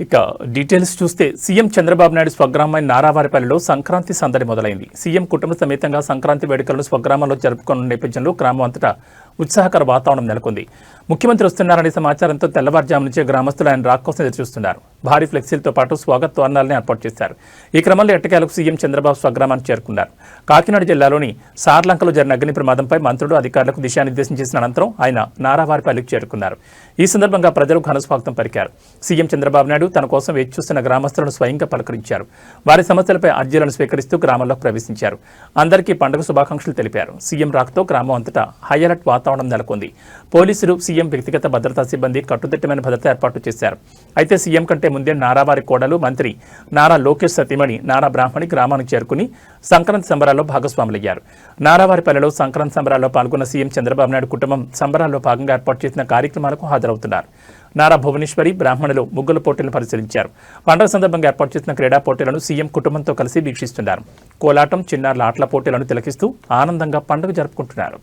ఇక డీటెయిల్స్ చూస్తే సీఎం చంద్రబాబు నాయుడు స్వగ్రామమైన నారావారిపల్లిలో సంక్రాంతి సందడి మొదలైంది. సీఎం కుటుంబ సమేతంగా సంక్రాంతి వేడుకలను స్వగ్రామంలో జరుపుకున్న నేపథ్యంలో గ్రామం అంతటా ఉత్సాహకర వాతావరణం నెలకొంది. ముఖ్యమంత్రి వస్తున్నారనే సమాచారంతో తెల్లవారుజాము నుంచే గ్రామస్తులు ఆయన రాక కోసం ఎదురుచూస్తున్నారు. భారీ ఫ్లెక్సీలతో పాటు స్వాగత తోరణాలను ఏర్పాటు చేశారు. ఈ క్రమంలో ఎట్టకేలకు సీఎం చంద్రబాబు స్వగ్రామానికి చేరుకున్నారు. కాకినాడ జిల్లాలోని సార్లంకలో జరిగిన అగ్ని ప్రమాదంపై మంత్రులు అధికారులకు దిశానిర్దేశం చేసిన అనంతరం ఆయన నారావారిపల్లికి చేరుకున్నారు. ఈ సందర్భంగా ప్రజలకు ఘనస్వాగతం పలికారు. సీఎం చంద్రబాబు నాయుడు తన కోసం వేచి చూస్తున్న గ్రామస్తులను స్వయంగా పలకరించారు. వారి సమస్యలపై అర్జీలను స్వీకరిస్తూ గ్రామంలోకి ప్రవేశించారు. అందరికీ పండుగ శుభాకాంక్షలు తెలిపారు. సీఎం రాకతో గ్రామం అంతటా హై అలర్ట్ వాతావరణం నెలకొంది. పోలీసులు, సీఎం వ్యక్తిగత భద్రతా సిబ్బంది కట్టుదిట్టమైన భద్రత ఏర్పాట్లు చేశారు. అయితే సీఎం కంటే ముందే నారావారి కోడలు మంత్రి నారా లోకేష్ సతీమణి నారా బ్రాహ్మణి గ్రామానికి చేరుకుని సంక్రాంతి సంబరాల్లో భాగస్వాములయ్యారు. నారావారిపల్లెలో సంక్రాంతి సంబరాల్లో పాల్గొన్న సీఎం చంద్రబాబు నాయుడు కుటుంబం సంబరాల్లో భాగంగా ఏర్పాటు చేసిన కార్యక్రమాలకు హాజరవుతున్నారు. నారా భువనేశ్వరి బ్రాహ్మణులు ముగ్గుల పోటీలను పరిశీలించారు. పండుగ సందర్భంగా ఏర్పాటు చేసిన క్రీడా పోటీలను సీఎం కుటుంబంతో కలిసి వీక్షిస్తున్నారు. కోలాటం, చిన్నారుల ఆటల పోటీలను తిలకిస్తూ ఆనందంగా పండుగ జరుపుకుంటున్నారు.